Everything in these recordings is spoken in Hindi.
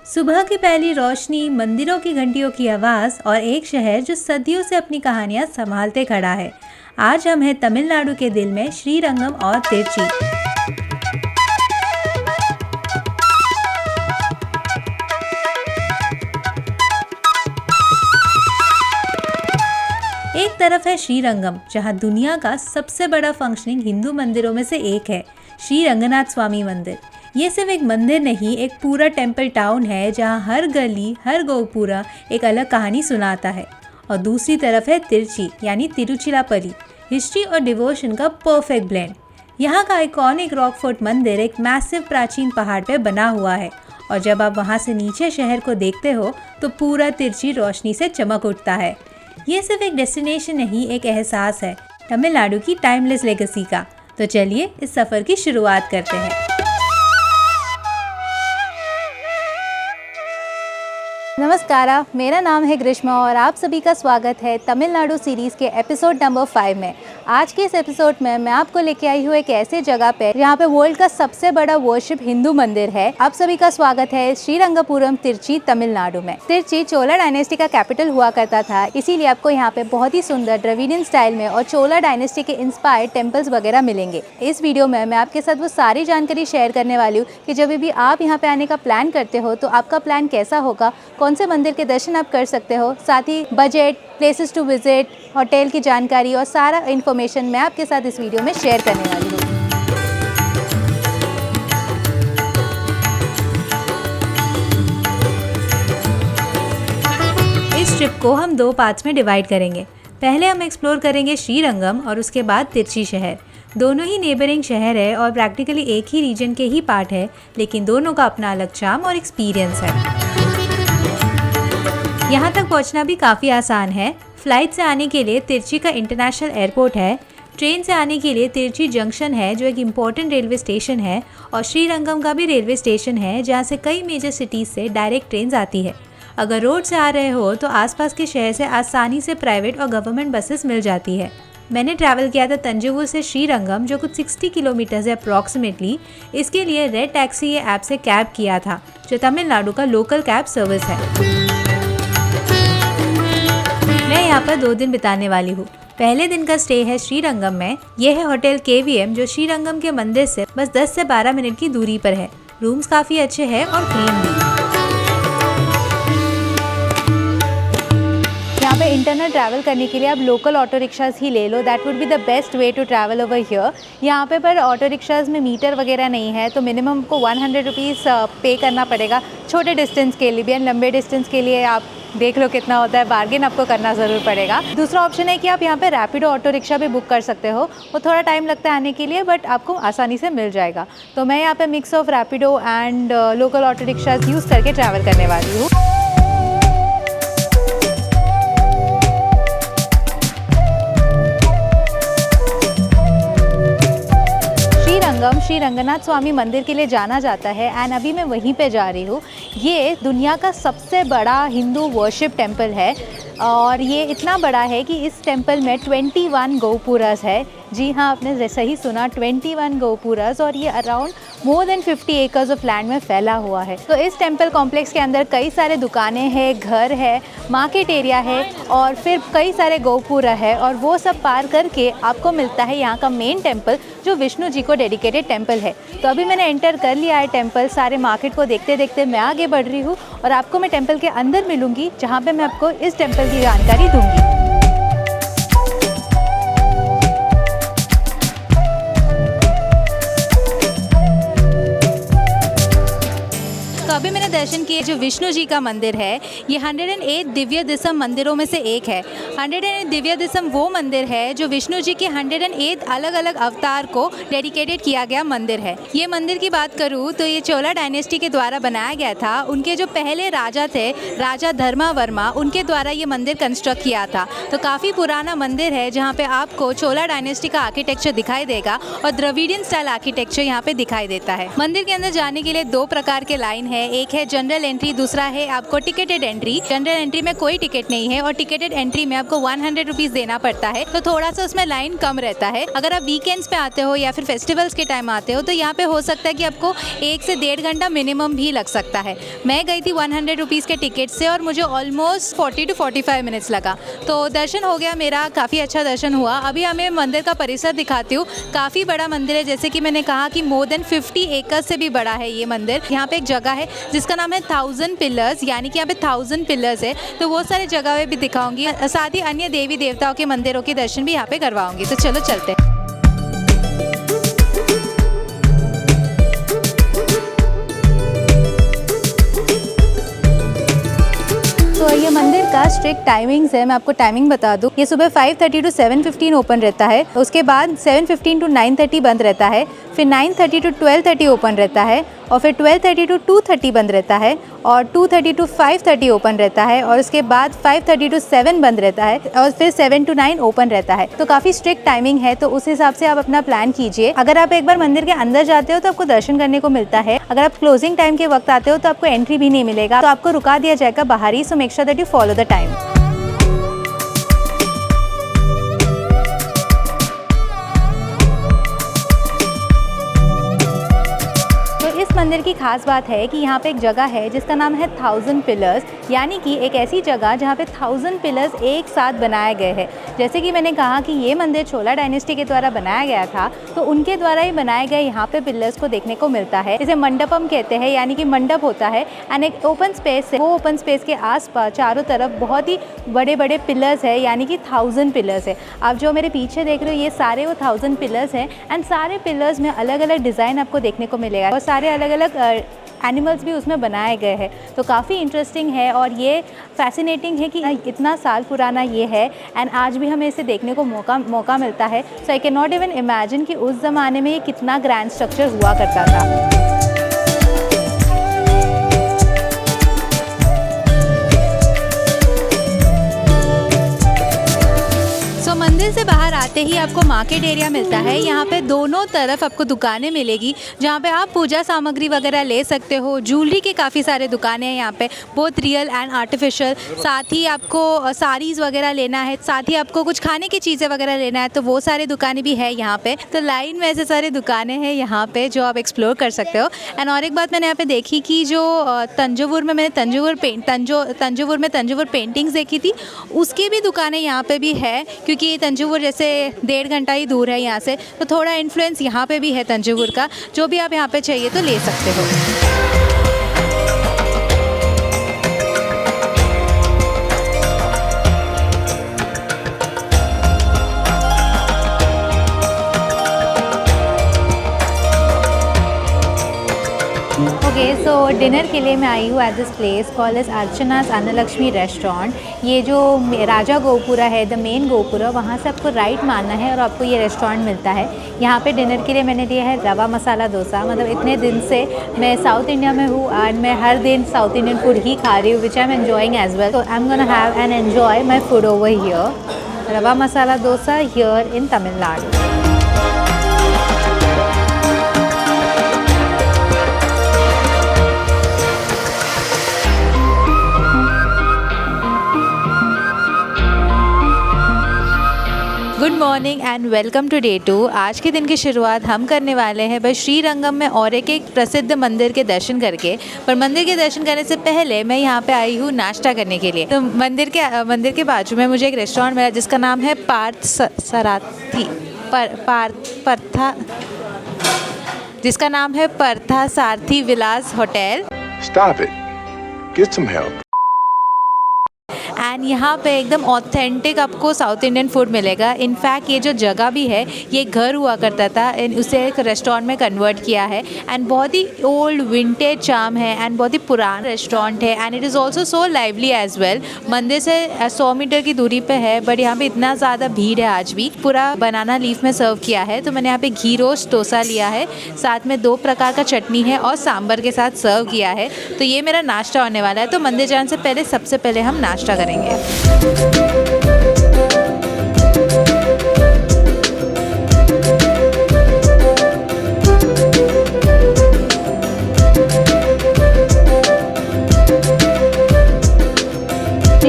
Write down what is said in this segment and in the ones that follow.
सुबह की पहली रोशनी, मंदिरों की घंटियों की आवाज़ और एक शहर जो सदियों से अपनी कहानियां संभालते खड़ा है। आज हम हैं तमिलनाडु के दिल में श्रीरंगम और तिरची। एक तरफ है श्रीरंगम, जहां दुनिया का सबसे बड़ा फंक्शनिंग हिंदू मंदिरों में से एक है, श्री रंगनाथ स्वामी मंदिर। ये सिर्फ एक मंदिर नहीं, एक पूरा टेम्पल टाउन है जहाँ हर गली, हर गोपुरा एक अलग कहानी सुनाता है। और दूसरी तरफ है तिरची यानी तिरुचिरापल्ली, हिस्ट्री और डिवोशन का परफेक्ट ब्लेंड। यहाँ का आइकॉनिक रॉकफोर्ट मंदिर एक मैसिव प्राचीन पहाड़ पे बना हुआ है और जब आप वहाँ से नीचे शहर को देखते हो तो पूरा तिरची रोशनी से चमक उठता है। ये सिर्फ एक डेस्टिनेशन नहीं, एक एहसास है तमिलनाडु की टाइमलेस लेगेसी का। तो चलिए इस सफ़र की शुरुआत करते हैं। नमस्कार, मेरा नाम है ग्रीष्मा और आप सभी का स्वागत है तमिलनाडु सीरीज़ के एपिसोड नंबर 5 में। आज के इस एपिसोड में मैं आपको लेके आई हूँ एक ऐसे जगह पे जहाँ पे वर्ल्ड का सबसे बड़ा वर्शिप हिंदू मंदिर है। आप सभी का स्वागत है श्रीरंगपुरम तिरची, तमिलनाडु में। तिरची चोला डायनेस्टी का कैपिटल हुआ करता था, इसीलिए आपको यहाँ पे बहुत ही सुंदर द्रविडियन स्टाइल में और चोला डायनेस्टी के इंस्पायर्ड टेम्पल्स वगैरह मिलेंगे। इस वीडियो में मैं आपके साथ वो सारी जानकारी शेयर करने वाली हूँ कि जब भी आप यहाँ पे आने का प्लान करते हो तो आपका प्लान कैसा होगा, कौन से मंदिर के दर्शन आप कर सकते हो, साथ ही budget, places to visit, hotel की जानकारी और सारा इन्फॉर्मेशन मैं आपके साथ इस वीडियो में शेयर करने वाली हूँ। इस ट्रिप को हम 2 पार्ट्स में डिवाइड करेंगे। पहले हम एक्सप्लोर करेंगे श्रीरंगम और उसके बाद तिरची शहर। दोनों ही नेबरिंग शहर है और प्रैक्टिकली एक ही रीजन के ही पार्ट है, लेकिन दोनों का अपना अलग चार्म और एक्सपीरियंस है। यहाँ तक पहुँचना भी काफ़ी आसान है। फ्लाइट से आने के लिए तिरची का इंटरनेशनल एयरपोर्ट है, ट्रेन से आने के लिए तिरची जंक्शन है जो एक इम्पॉर्टेंट रेलवे स्टेशन है, और श्रीरंगम का भी रेलवे स्टेशन है जहाँ से कई मेजर सिटीज़ से डायरेक्ट ट्रेन आती है। अगर रोड से आ रहे हो तो आसपास के शहर से आसानी से प्राइवेट और गवर्नमेंट बसेस मिल जाती है। मैंने ट्रैवल किया था तंजावुर से श्रीरंगम, जो कुछ 60 किलोमीटर है अप्रॉक्सीमेटली। इसके लिए रेड टैक्सी ये ऐप से कैब किया था, जो तमिलनाडु का लोकल कैब सर्विस है। मैं यहाँ पर 2 दिन बिताने वाली हूँ। पहले दिन का स्टे है श्रीरंगम में। यह है होटल KVM, जो श्रीरंगम के मंदिर से बस 10 से 12 मिनट की दूरी पर है। रूम्स काफ़ी अच्छे हैं और क्लीन भी। यहाँ पे इंटरनल ट्रैवल करने के लिए आप लोकल ऑटो रिक्शास ही ले लो, that would be the best way to travel over here. यहाँ पे पर ऑटो रिक्शास में मीटर वगैरह नहीं है, तो मिनिमम को 100 रुपीज़ पे करना पड़ेगा छोटे डिस्टेंस के लिए भी। लंबे डिस्टेंस के लिए आप देख लो कितना होता है, बार्गेन आपको करना ज़रूर पड़ेगा। दूसरा ऑप्शन है कि आप यहाँ पे रैपिडो ऑटो रिक्शा भी बुक कर सकते हो। वो थोड़ा टाइम लगता है आने के लिए, बट आपको आसानी से मिल जाएगा। तो मैं यहाँ पे mix of Rapido and local auto rickshaws use करके ट्रैवल करने वाली हूँ। श्री रंगनाथ स्वामी मंदिर के लिए जाना जाता है एंड अभी मैं वहीं पे जा रही हूँ। ये दुनिया का सबसे बड़ा हिंदू वर्शिप टेम्पल है और ये इतना बड़ा है कि इस टेम्पल में 21 गोपुरास है। जी हाँ, आपने सही सुना, 21 गोपुरास, और ये around more than 50 acres of land में फैला हुआ है। तो इस टेम्पल कॉम्प्लेक्स के अंदर कई सारे दुकानें हैं, घर है, मार्केट एरिया है और फिर कई सारे गोपुरा है, और वो सब पार करके आपको मिलता है यहाँ का मेन टेम्पल, जो विष्णु जी को डेडिकेटेड टेम्पल है। तो अभी मैंने एंटर कर लिया है टेम्पल। सारे मार्केट को देखते देखते मैं आगे बढ़ रही हूँ और आपको मैं टेम्पल के अंदर मिलूंगी, जहाँ पे मैं आपको इस टेम्पल की जानकारी दूंगी। अभी मैंने दर्शन किए जो विष्णु जी का मंदिर है। ये 108 दिव्य दिसम मंदिरों में से एक है। 108 दिव्य दिसम वो मंदिर है जो विष्णु जी के 108 अलग अलग अवतार को डेडिकेटेड किया गया मंदिर है। ये मंदिर की बात करूँ तो ये चोला डायनेस्टी के द्वारा बनाया गया था। उनके जो पहले राजा थे, राजा धर्मावर्मा, उनके द्वारा ये मंदिर कंस्ट्रक्ट किया था। तो काफ़ी पुराना मंदिर है जहाँ पे आपको चोला डायनेस्टी का आर्किटेक्चर दिखाई देगा और द्रविडियन स्टाइल आर्किटेक्चर यहाँ पे दिखाई देता है। मंदिर के अंदर जाने के लिए 2 प्रकार के लाइन है। है, एक है जनरल एंट्री, दूसरा है आपको टिकटेड एंट्री। जनरल एंट्री में कोई टिकट नहीं है और टिकटेड एंट्री में आपको 100 रुपीज़ देना पड़ता है, तो थोड़ा सा उसमें लाइन कम रहता है। अगर आप वीकेंड्स पे आते हो या फिर फेस्टिवल्स के टाइम आते हो तो यहाँ पे हो सकता है कि आपको 1 से 1.5 घंटा मिनिमम भी लग सकता है। मैं गई थी 100 रुपीज़ के टिकट से और मुझे ऑलमोस्ट 40 to 45 मिनट्स लगा। तो दर्शन हो गया मेरा, काफ़ी अच्छा दर्शन हुआ। अभी हमें मंदिर का परिसर दिखाती हूँ। काफ़ी बड़ा मंदिर है, जैसे कि मैंने कहा कि मोर देन 50 एकर्स से भी बड़ा है ये मंदिर। यहाँ पे एक जगह है जिसका नाम है 1000 पिलर्स, यानी कि यहाँ पे 1000 पिलर्स है, तो वो सारे जगह भी दिखाऊंगी। साथ ही अन्य देवी देवताओं के मंदिरों के दर्शन भी यहाँ पे करवाऊंगी। तो चलो चलते हैं। तो ये मंदिर का स्ट्रिक्ट टाइमिंग्स है, मैं आपको टाइमिंग बता दूं। ये सुबह 5:30 to 7:15 ओपन रहता है, उसके बाद 7:15 to 9:30 बंद रहता है, फिर 9:30 to 12:30 ओपन रहता है, और फिर 12:30 to 2:30 बंद रहता है, और 2:30 to 5:30 ओपन रहता है, और उसके बाद 5:30 to 7 बंद रहता है, और फिर 7 to 9 ओपन रहता है। तो काफ़ी स्ट्रिक्ट टाइमिंग है, तो उस हिसाब से आप अपना प्लान कीजिए। अगर आप एक बार मंदिर के अंदर जाते हो तो आपको दर्शन करने को मिलता है। अगर आप क्लोजिंग टाइम के वक्त आते हो तो आपको एंट्री भी नहीं मिलेगा, तो आपको रुका दिया जाएगा बाहर ही। So make sure that you follow the time. मंदिर की खास बात है कि यहाँ पे एक जगह है जिसका नाम है 1000 पिलर्स, यानी कि एक ऐसी जगह जहाँ पे 1000 पिलर्स एक साथ बनाए गए हैं। जैसे कि मैंने कहा कि ये मंदिर चोला डायनेस्टी के द्वारा बनाया गया था, तो उनके द्वारा ही बनाए गए यहाँ पे पिलर्स को देखने को मिलता है। इसे मंडपम कहते हैं, यानी कि मंडप होता है, एंड एक ओपन स्पेस है। वो ओपन स्पेस के आसपास चारों तरफ बहुत ही बड़े बड़े पिलर्स है, यानी कि 1000 पिलर्स है। आप जो मेरे पीछे देख रहे हो ये सारे वो 1000 पिलर्स हैं, एंड सारे पिलर्स में अलग अलग डिज़ाइन आपको देखने को मिलेगा, और सारे अलग अलग एनिमल्स भी उसमें बनाए गए हैं। तो काफ़ी इंटरेस्टिंग है और ये फैसिनेटिंग है कि इतना साल पुराना ये है, एंड आज भी हमें इसे देखने को मौका मिलता है। So I can not even imagine कि उस ज़माने में ये कितना ग्रैंड स्ट्रक्चर हुआ करता था। मंदिर से बाहर आते ही आपको मार्केट एरिया मिलता है। यहाँ पे दोनों तरफ आपको दुकानें मिलेगी जहाँ पे आप पूजा सामग्री वगैरह ले सकते हो। ज्वेलरी के काफ़ी सारे दुकानें हैं यहाँ पे, बहुत रियल एंड आर्टिफिशियल। साथ ही आपको साड़ीज़ वगैरह लेना है, साथ ही आपको कुछ खाने की चीज़ें वगैरह लेना है, तो वो सारे दुकानें भी है यहाँ पे। तो लाइन में ऐसे सारे दुकानें हैं यहाँ पे जो आप एक्सप्लोर कर सकते हो। एंड और एक बात मैंने यहाँ पे देखी कि जो तंजौर में तंजौर पेंटिंग्स देखी थी, उसकी भी दुकानें यहाँ पे भी है, क्योंकि तंजौर जैसे 1.5 घंटा ही दूर है यहाँ से, तो थोड़ा इन्फ्लुएंस यहाँ पे भी है तंजौर का। जो भी आप यहाँ पे चाहिए तो ले सकते हो। ओके, सो डिनर के लिए मैं आई हूँ at this place called as Archana's Annalakshmi restaurant. ये जो राजा गोपुरा है, द मेन गोपुरा, वहाँ से आपको राइट मारना है और आपको ये रेस्टोरेंट मिलता है। यहाँ पे डिनर के लिए मैंने लिया है रवा मसाला डोसा। मतलब इतने दिन से मैं साउथ इंडिया में हूँ एंड मैं हर दिन साउथ इंडियन फूड ही खा रही हूँ, which I am enjoying as well. तो I am gonna have and enjoy my food over here, rava masala dosa here in Tamil Nadu. Good morning and welcome to day 2। आज के दिन की शुरुआत हम करने वाले हैं बस श्रीरंगम में और एक प्रसिद्ध मंदिर के दर्शन करके। पर मंदिर के दर्शन करने से पहले मैं यहाँ पे आई हूँ नाश्ता करने के लिए। तो मंदिर के बाजू में मुझे एक रेस्टोरेंट मिला जिसका नाम है जिसका नाम है Partha Sarathi Vilas hotel. Stop it. Get some help. And यहाँ पे एकदम ऑथेंटिक आपको साउथ इंडियन फूड मिलेगा। इनफैक्ट ये जो जगह भी है ये घर हुआ करता था, उसे एक रेस्टोरेंट में कन्वर्ट किया है, एंड बहुत ही ओल्ड विंटेज चार्म है एंड बहुत ही पुराना रेस्टोरेंट है, and it is also so lively as well. मंदिर से 100 मीटर की दूरी पे है, बट यहाँ पे इतना ज़्यादा भीड़ है आज भी। पूरा बनाना लीफ में सर्व किया है। तो मैंने यहाँ पे घी रोस्ट डोसा लिया है, साथ में 2 प्रकार का चटनी है और सांभर के साथ सर्व किया है। तो ये मेरा नाश्ता होने वाला है। तो मंदिर जाने से पहले सबसे पहले हम नाश्ता करेंगे। Stop.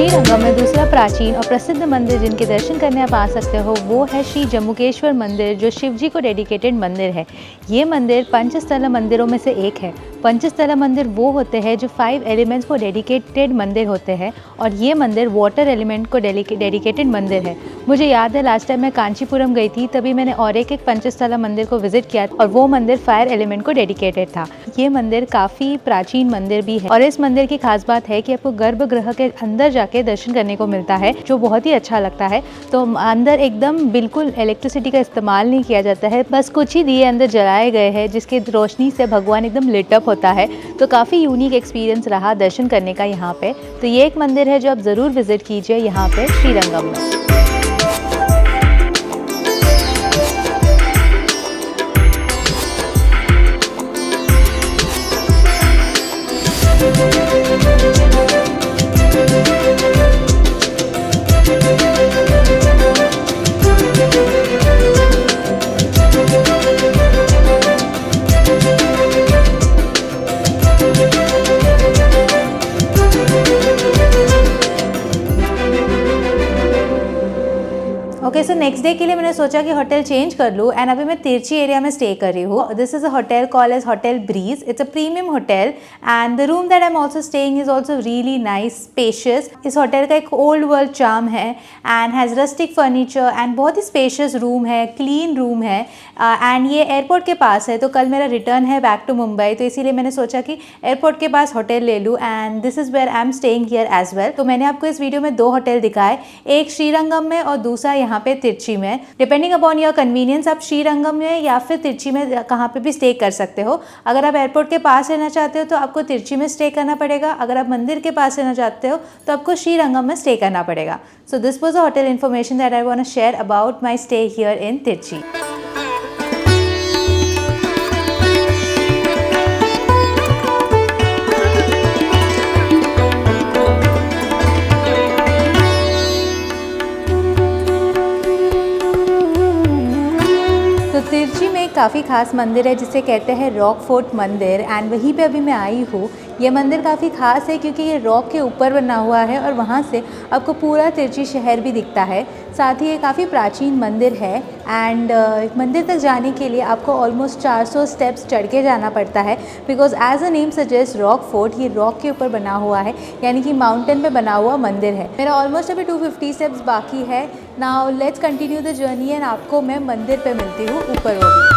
श्रीरंगम में दूसरा प्राचीन और प्रसिद्ध मंदिर जिनके दर्शन करने आप आ सकते हो वो है श्री जम्बुकेश्वर मंदिर, जो शिव जी को डेडिकेटेड मंदिर है। ये मंदिर पंचस्थल मंदिरों में से एक है। पंचस्थल मंदिर वो होते हैं जो 5 एलिमेंट्स को डेडिकेटेड मंदिर होते हैं और ये मंदिर वाटर एलिमेंट को डेडिकेटेड मंदिर है। मुझे याद है लास्ट टाइम मैं कांचीपुरम गई थी, तभी मैंने और एक पंचस्थल मंदिर को विजिट किया और वो मंदिर फायर एलिमेंट को डेडिकेटेड था। ये मंदिर काफ़ी प्राचीन मंदिर भी है और इस मंदिर की खास बात है कि आपको गर्भगृह के अंदर जाके दर्शन करने को मिलता है, जो बहुत ही अच्छा लगता है। तो अंदर एकदम बिल्कुल इलेक्ट्रिसिटी का इस्तेमाल नहीं किया जाता है, बस कुछ ही दिए अंदर जलाए गए हैं जिसकी रोशनी से भगवान एकदम लिट अप होता है। तो काफ़ी यूनिक एक्सपीरियंस रहा दर्शन करने का यहाँ पे। तो ये एक मंदिर है जो आप ज़रूर विजिट कीजिए यहाँ पे श्रीरंगम में। ओके, सो नेक्स्ट डे के लिए मैंने सोचा कि होटल चेंज कर लूँ एंड अभी मैं तिरची एरिया में स्टे कर रही हूँ। This is a hotel call as hotel breeze. It's a premium hotel and the room that I am also staying is also really nice spacious. इस होटल का एक ओल्ड वर्ल्ड चार्म है and has rustic furniture and बहुत ही स्पेशियस रूम है, क्लीन रूम है एंड ये एयरपोर्ट के पास है। तो कल मेरा रिटर्न है बैक टू मुंबई, तो इसीलिए मैंने सोचा कि एयरपोर्ट के पास होटल ले लूँ and this is where I am staying here as well. तो मैंने आपको इस वीडियो में 2 होटल दिखाए, एक श्रीरंगम में और दूसरा यहाँ पे तिरची में। डिपेंडिंग अपॉन योर कन्वीनियंस आप श्रीरंगम में या फिर तिरची में कहाँ पे भी स्टे कर सकते हो। अगर आप एयरपोर्ट के पास रहना चाहते हो तो आपको तिरची में स्टे करना पड़ेगा, अगर आप मंदिर के पास रहना चाहते हो तो आपको श्रीरंगम में स्टे करना पड़ेगा। So this was a hotel information that I want to share about my stay here in Trichy. Trichy में एक काफ़ी खास मंदिर है जिसे कहते हैं रॉक फोर्ट मंदिर एंड वहीं पे अभी मैं आई हूँ। ये मंदिर काफ़ी खास है क्योंकि ये रॉक के ऊपर बना हुआ है और वहाँ से आपको पूरा तिरची शहर भी दिखता है। साथ ही ये काफ़ी प्राचीन मंदिर है एंड मंदिर तक जाने के लिए आपको ऑलमोस्ट 400 स्टेप्स चढ़ के जाना पड़ता है because as a name suggest rock fort, ये रॉक के ऊपर बना हुआ है, यानी कि माउंटेन पे बना हुआ मंदिर है। मेरा ऑलमोस्ट अभी 250 स्टेप्स बाकी है। Now let's continue the journey and आपको मैं मंदिर पे मिलती हूँ ऊपर वो भी।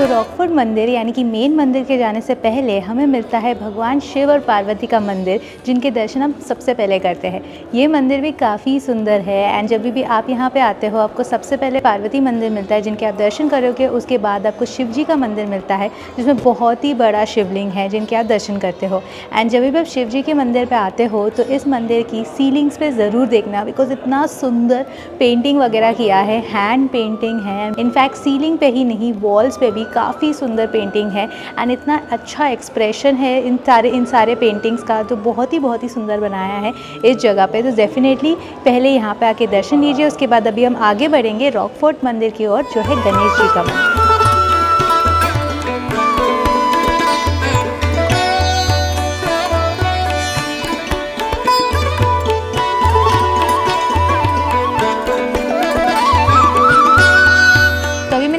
रॉकफोर्ट मंदिर यानी कि मेन मंदिर के जाने से पहले हमें मिलता है भगवान शिव और पार्वती का मंदिर, जिनके दर्शन हम सबसे पहले करते हैं। ये मंदिर भी काफ़ी सुंदर है एंड जब भी आप यहाँ पे आते हो आपको सबसे पहले पार्वती मंदिर मिलता है जिनके आप दर्शन करोगे। उसके बाद आपको शिव जी का मंदिर मिलता है जिसमें बहुत ही बड़ा शिवलिंग है जिनके आप दर्शन करते हो। एंड जब भी आप शिव जी के मंदिर पर आते हो तो इस मंदिर की सीलिंग्स पर ज़रूर देखना बिकॉज इतना सुंदर पेंटिंग वगैरह किया है, हैंड पेंटिंग है। इनफैक्ट सीलिंग पे ही नहीं वॉल्स पे भी काफ़ी सुंदर पेंटिंग है एंड इतना अच्छा एक्सप्रेशन है इन सारे पेंटिंग्स का, तो बहुत ही सुंदर बनाया है इस जगह पे। तो डेफिनेटली पहले यहाँ पे आके दर्शन लीजिए। उसके बाद अभी हम आगे बढ़ेंगे रॉकफोर्ट मंदिर की ओर जो है गणेश जी का मंदिर।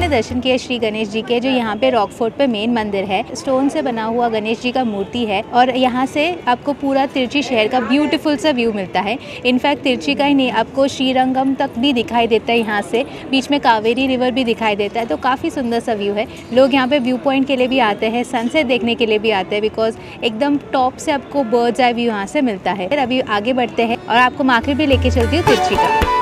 दर्शन किए श्री गणेश जी के, जो यहाँ पे रॉकफोर्ट पे मेन मंदिर है। स्टोन से बना हुआ गणेश जी का मूर्ति है और यहाँ से आपको पूरा तिरची शहर का ब्यूटीफुल सा व्यू मिलता है। इनफैक्ट तिरची का ही नहीं, आपको श्रीरंगम तक भी दिखाई देता है। यहाँ से बीच में कावेरी रिवर भी दिखाई देता है, तो काफ़ी सुंदर सा व्यू है। लोग यहाँ पे व्यू पॉइंट के लिए भी आते हैं, सनसेट देखने के लिए भी आते हैं बिकॉज एकदम टॉप से आपको बर्ड्स आई व्यू यहाँ से मिलता है। फिर अभी आगे बढ़ते हैं और आपको मार्केट भी लेके चलती हूँ तिरची का।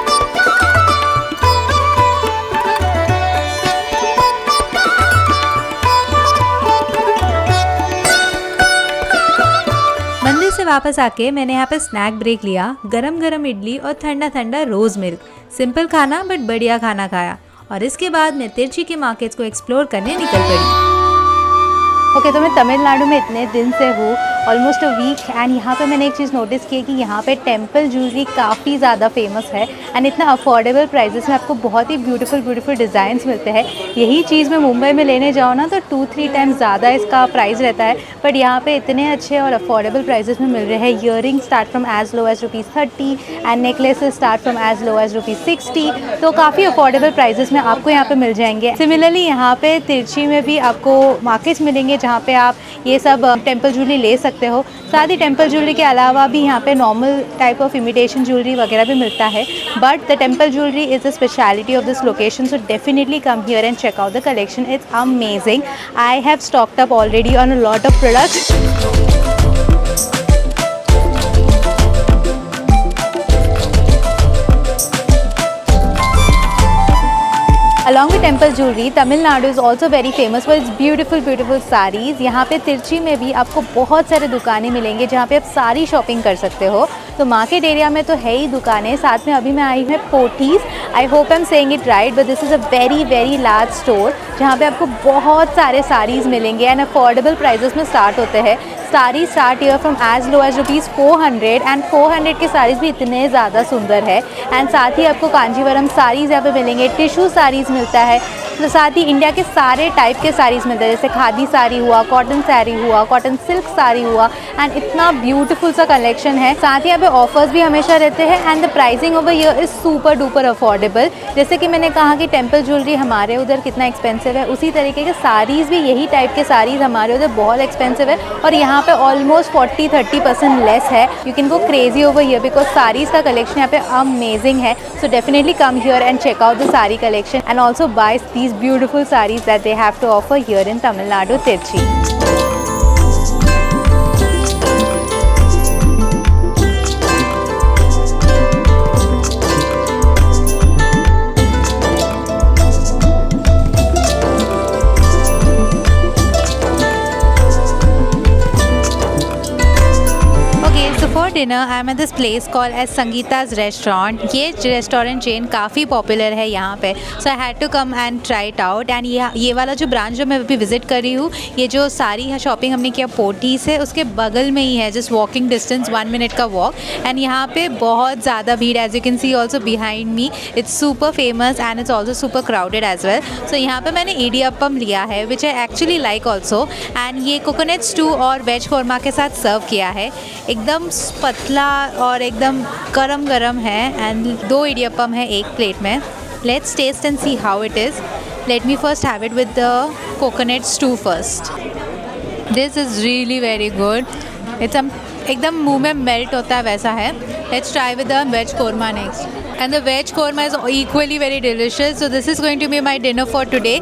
से वापस आके मैंने यहाँ पे स्नैक ब्रेक लिया। गरम गरम इडली और ठंडा ठंडा रोज़ मिल्क, सिंपल खाना बट बढ़िया खाना खाया और इसके बाद मैं तिरची के मार्केट्स को एक्सप्लोर करने निकल पड़ी। ओके, तो मैं तमिलनाडु में इतने दिन से हूँ ऑलमोस्ट अ वीक। एंड यहाँ पे मैंने एक चीज़ नोटिस की है कि यहाँ पे टेम्पल ज्वेलरी काफ़ी ज़्यादा फेमस है एंड इतना अफोर्डेबल प्राइजेस में आपको बहुत ही ब्यूटीफुल डिज़ाइंस मिलते हैं। यही चीज़ मैं मुंबई में लेने जाऊँ ना तो 2-3 टाइम्स ज़्यादा इसका प्राइस रहता है, बट यहाँ पे इतने अच्छे और अफोर्डेबल प्राइजेस में मिल रहे हैं। Earring start from as low as ₹30 and necklaces start from as low as ₹60, तो काफ़ी अफोर्डेबल प्राइजेस में आपको यहाँ पे मिल जाएंगे। सिमिलरली यहाँ पे तिरछी में भी आपको मार्केट्स मिलेंगे जहाँ पे आप ये सब टेम्पल ज्वेलरी ले सकते हो। साथ ही टेम्पल ज्वेलरी के अलावा भी यहाँ पे normal type of imitation jewellery वगैरह भी मिलता है, but the temple jewellery is the speciality of this location, so definitely come here and check out the collection. It's amazing. I have stocked up already on a lot of products. Along with temple jewelry, Tamil Nadu is also very famous for its beautiful sarees. यहाँ पे तिरछी में भी आपको बहुत सारे दुकानें मिलेंगे जहाँ पे आप सारी शॉपिंग कर सकते हो। तो मार्केट एरिया में तो है ही दुकानें, साथ में अभी मैं आई हूँ Pothys. I hope I am saying it right, but this is a very large store जहाँ पे आपको बहुत सारे साड़ीज़ मिलेंगे एंड अफोर्डेबल प्राइजेस में स्टार्ट होते हैं। Sari start here from as low as ₹400 and 400 के साड़ीज़ भी इतने ज़्यादा सुंदर है। एंड साथ ही आपको कांजीवरम साड़ीज़ यहाँ पे मिलेंगे, टिश्यू साड़ीज़ मिलता है, तो साथ ही इंडिया के सारे टाइप के साड़ीज़ मिलते हैं, जैसे खादी साड़ी हुआ, कॉटन साड़ी हुआ, कॉटन सिल्क साड़ी हुआ, एंड इतना ब्यूटीफुल सा कलेक्शन है। साथ ही यहाँ पे ऑफर्स भी हमेशा रहते हैं and the pricing over here is super duper affordable. जैसे कि मैंने कहा कि टेम्पल ज्वेलरी हमारे उधर कितना एक्सपेंसिव है, उसी तरीके के साड़ीज़ भी यही टाइप के साड़ीज़ हमारे उधर बहुत एक्सपेंसिव है और यहाँ पे ऑलमोस्ट 40-30% लेस है। You can go crazy over here because saris का कलेक्शन यहाँ पे अमेजिंग है। So definitely come here and check out the sari collection and also buy these beautiful sarees that they have to offer here in Tamil Nadu, Tirchi. For dinner, I am at this place called as Sangeeta's Restaurant. ये रेस्टोरेंट चेन काफ़ी पॉपुलर है यहाँ पे, so I had to come and try it out. And ये वाला जो ब्रांच जो मैं अभी विज़िट कर रही हूँ, ये जो सारी शॉपिंग हमने किया पोटी से, उसके बगल में ही है, जस्ट वॉकिंग डिस्टेंस 1 मिनट का वॉक। एंड यहाँ पे बहुत ज़्यादा भीड़, as you can see also behind me, it's super famous and it's also super crowded as well. So यहाँ पे मैंने इडियप्पम लिया है which I actually like also, and ये कोकोनट स्टू और वेज कौरमा के साथ सर्व किया है। एकदम पतला और एकदम गरम है एंड 2 इडियप्पम है एक प्लेट में। Let's taste and see how it is. Let me first have it with the coconut stew first. This is really very good, it's एकदम मुंह में मेल्ट होता है वैसा है। Let's try with the veg korma next, and the veg korma is equally very delicious. So this is going to be my dinner for today.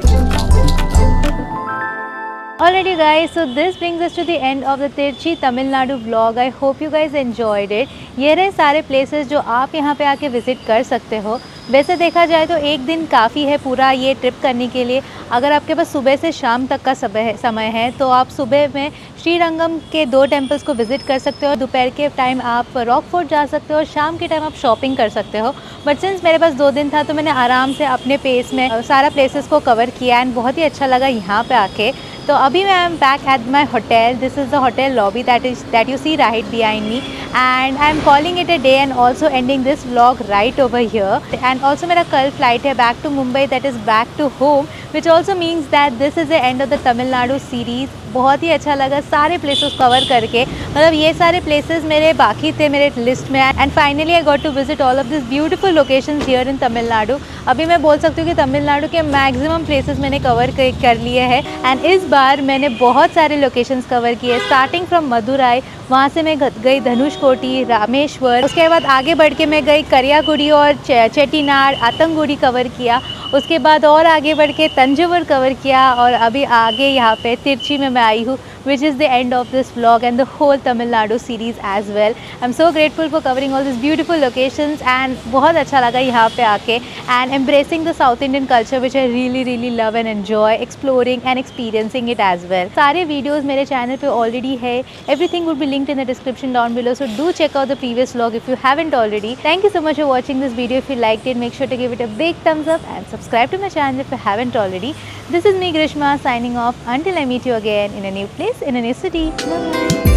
Alrighty guys, so this brings us to the end of the Tirchi Tamil Nadu vlog. I hope you guys enjoyed it. ये रहे सारे places जो आप यहाँ पे आके विज़िट कर सकते हो। वैसे देखा जाए तो एक दिन काफ़ी है पूरा ये ट्रिप करने के लिए। अगर आपके पास सुबह से शाम तक का समय है तो आप सुबह में श्रीरंगम के 2 टेम्पल्स को विज़िट कर सकते हो, दोपहर के टाइम आप रॉक फोर्ट जा सकते हो, शाम के टाइम आप शॉपिंग कर सकते हो। बट सिंस मेरे पास 2 दिन था तो मैंने आराम से अपने पेस में सारा प्लेसेस को कवर किया एंड बहुत ही अच्छा लगा यहाँ पे आके। तो अभी मैं am back at my hotel. This is the hotel lobby that you see right behind me, and I am calling it a day and also ending this vlog right over here. And also मेरा कल फ्लाइट है back to Mumbai, that is back to home, which also means that this is the end of the Tamil Nadu series. बहुत ही अच्छा लगा सारे प्लेसेस कवर करके, मतलब ये सारे प्लेसेस मेरे बाकी थे मेरे लिस्ट में, and finally I got to visit all of this beautiful locations here in Tamil Nadu. अभी मैं बोल सकती हूँ कि तमिलनाडु के मैक्सिमम प्लेसेस मैंने कवर कर लिए हैं, एंड इस बार मैंने बहुत सारे लोकेशंस कवर किए, स्टार्टिंग फ्रॉम मदुराई, वहाँ से मैं गई धनुषकोटी, रामेश्वर, उसके बाद आगे बढ़ के मैं गई करियागुड़ी और चेट्टीनाड, आतंगुड़ी कवर किया, उसके बाद और आगे बढ़ के तंजौर कवर किया, और अभी आगे यहाँ पे तिरची में मैं आई हूँ, which is the end of this vlog and the whole Tamil Nadu series as well. I'm so grateful for covering all these beautiful locations and बहुत अच्छा लगा यहाँ पे आके and embracing the South Indian culture which I really love and enjoy exploring and experiencing it as well. सारे videos मेरे channel पे already है, everything will be linked in the description down below, so do check out the previous vlog if you haven't already. Thank you so much for watching this video. If you liked it, make sure to give it a big thumbs up and subscribe to my channel if you haven't already. This is me Grishma signing off until I meet you again in a new place in a new city. Bye.